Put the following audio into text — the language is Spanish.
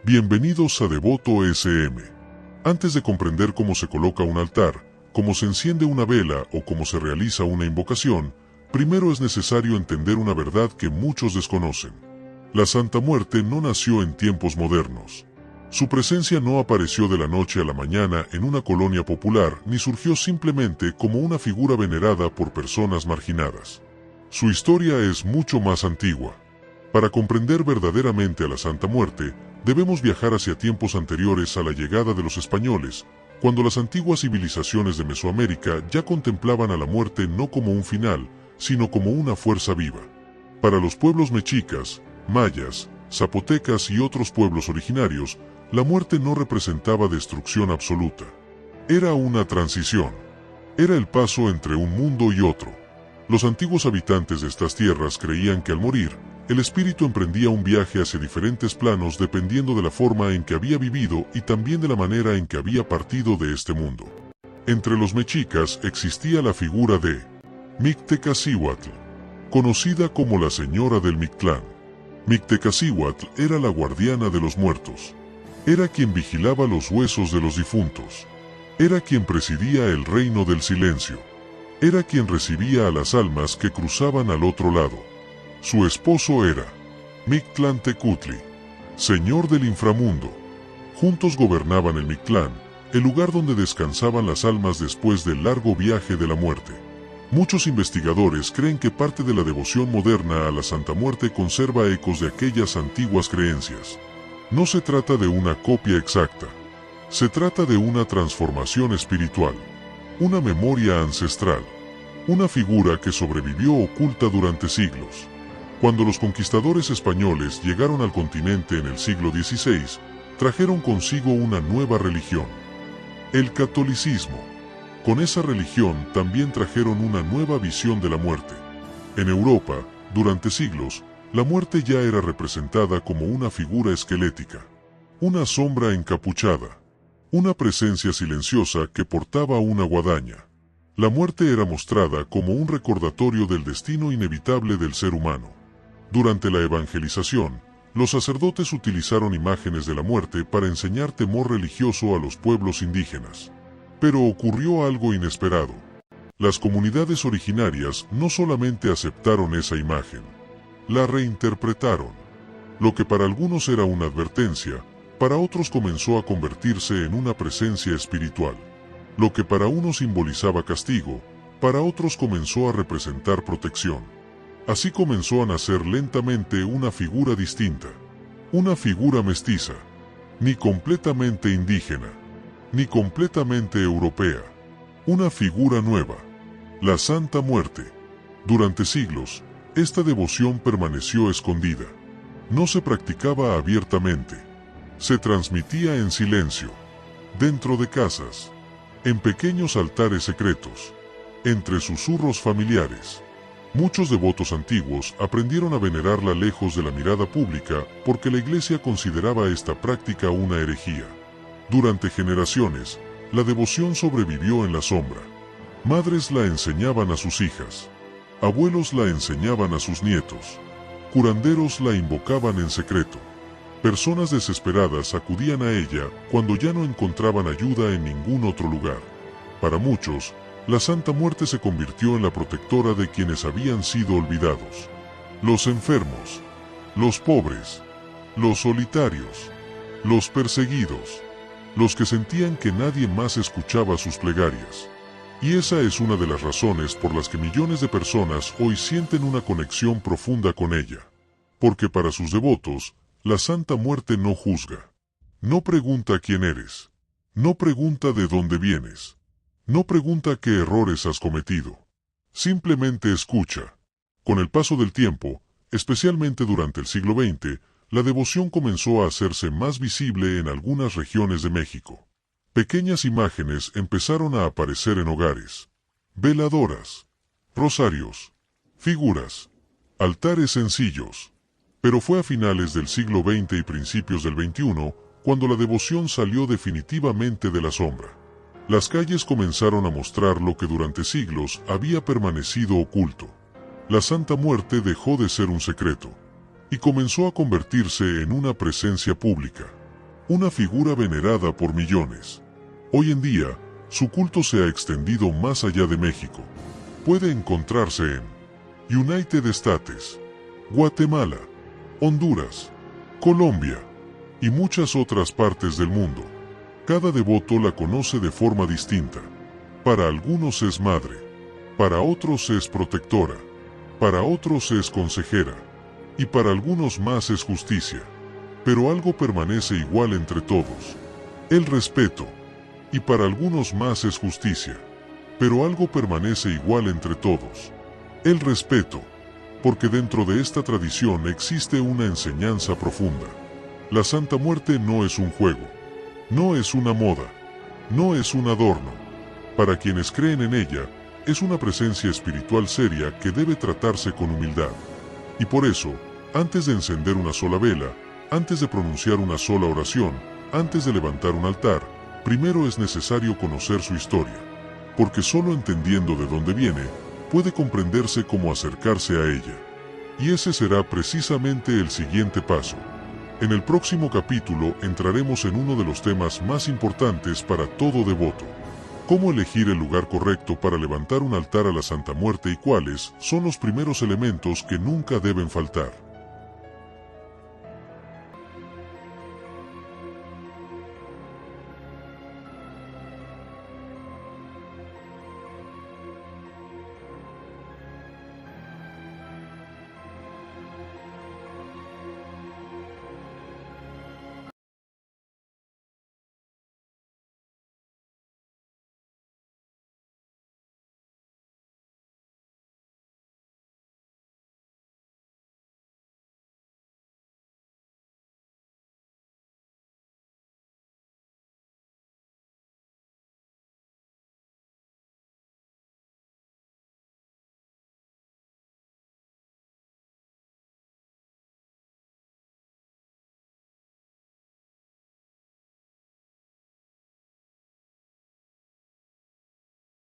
Bienvenidos a Devoto SM. Antes de comprender cómo se coloca un altar, cómo se enciende una vela o cómo se realiza una invocación, primero es necesario entender una verdad que muchos desconocen. La Santa Muerte no nació en tiempos modernos. Su presencia no apareció de la noche a la mañana en una colonia popular ni surgió simplemente como una figura venerada por personas marginadas. Su historia es mucho más antigua. Para comprender verdaderamente a la Santa Muerte, debemos viajar hacia tiempos anteriores a la llegada de los españoles, cuando las antiguas civilizaciones de Mesoamérica ya contemplaban a la muerte no como un final, sino como una fuerza viva. Para los pueblos mexicas, mayas, zapotecas y otros pueblos originarios, la muerte no representaba destrucción absoluta. Era una transición. Era el paso entre un mundo y otro. Los antiguos habitantes de estas tierras creían que al morir, el espíritu emprendía un viaje hacia diferentes planos dependiendo de la forma en que había vivido y también de la manera en que había partido de este mundo. Entre los mexicas existía la figura de Mictecacihuatl, conocida como la Señora del Mictlán. Mictecacihuatl era la guardiana de los muertos. Era quien vigilaba los huesos de los difuntos. Era quien presidía el reino del silencio. Era quien recibía a las almas que cruzaban al otro lado. Su esposo era Mictlantecutli, señor del inframundo. Juntos gobernaban el Mictlán, el lugar donde descansaban las almas después del largo viaje de la muerte. Muchos investigadores creen que parte de la devoción moderna a la Santa Muerte conserva ecos de aquellas antiguas creencias. No se trata de una copia exacta. Se trata de una transformación espiritual, una memoria ancestral, una figura que sobrevivió oculta durante siglos. Cuando los conquistadores españoles llegaron al continente en el siglo XVI, trajeron consigo una nueva religión, el catolicismo. Con esa religión también trajeron una nueva visión de la muerte. En Europa, durante siglos, la muerte ya era representada como una figura esquelética, una sombra encapuchada, una presencia silenciosa que portaba una guadaña. La muerte era mostrada como un recordatorio del destino inevitable del ser humano. Durante la evangelización, los sacerdotes utilizaron imágenes de la muerte para enseñar temor religioso a los pueblos indígenas. Pero ocurrió algo inesperado. Las comunidades originarias no solamente aceptaron esa imagen, la reinterpretaron. Lo que para algunos era una advertencia, para otros comenzó a convertirse en una presencia espiritual. Lo que para unos simbolizaba castigo, para otros comenzó a representar protección. Así comenzó a nacer lentamente una figura distinta, una figura mestiza, ni completamente indígena, ni completamente europea, una figura nueva, la Santa Muerte. Durante siglos, esta devoción permaneció escondida. No se practicaba abiertamente. Se transmitía en silencio, dentro de casas, en pequeños altares secretos, entre susurros familiares. Muchos devotos antiguos aprendieron a venerarla lejos de la mirada pública porque la Iglesia consideraba esta práctica una herejía. Durante generaciones, la devoción sobrevivió en la sombra. Madres la enseñaban a sus hijas. Abuelos la enseñaban a sus nietos. Curanderos la invocaban en secreto. Personas desesperadas acudían a ella cuando ya no encontraban ayuda en ningún otro lugar. Para muchos, la Santa Muerte se convirtió en la protectora de quienes habían sido olvidados. Los enfermos, los pobres, los solitarios, los perseguidos, los que sentían que nadie más escuchaba sus plegarias. Y esa es una de las razones por las que millones de personas hoy sienten una conexión profunda con ella. Porque para sus devotos, la Santa Muerte no juzga. No pregunta quién eres. No pregunta de dónde vienes. No pregunta qué errores has cometido. Simplemente escucha. Con el paso del tiempo, especialmente durante el siglo XX, la devoción comenzó a hacerse más visible en algunas regiones de México. Pequeñas imágenes empezaron a aparecer en hogares. Veladoras, rosarios, figuras, altares sencillos. Pero fue a finales del siglo XX y principios del XXI cuando la devoción salió definitivamente de la sombra. Las calles comenzaron a mostrar lo que durante siglos había permanecido oculto. La Santa Muerte dejó de ser un secreto y comenzó a convertirse en una presencia pública. una figura venerada por millones. Hoy en día, su culto se ha extendido más allá de México. Puede encontrarse en United States, Guatemala, Honduras, Colombia y muchas otras partes del mundo. Cada devoto la conoce de forma distinta. Para algunos es madre, para otros es protectora, para otros es consejera, y para algunos más es justicia. Pero algo permanece igual entre todos: el respeto. Y para algunos más es justicia. Pero algo permanece igual entre todos: el respeto. Porque dentro de esta tradición existe una enseñanza profunda. La Santa Muerte no es un juego, no es una moda, no es un adorno. Para quienes creen en ella, es una presencia espiritual seria que debe tratarse con humildad. Y por eso, antes de encender una sola vela, antes de pronunciar una sola oración, antes de levantar un altar, primero es necesario conocer su historia. Porque solo entendiendo de dónde viene, puede comprenderse cómo acercarse a ella. Y ese será precisamente el siguiente paso. En el próximo capítulo entraremos en uno de los temas más importantes para todo devoto: cómo elegir el lugar correcto para levantar un altar a la Santa Muerte y cuáles son los primeros elementos que nunca deben faltar.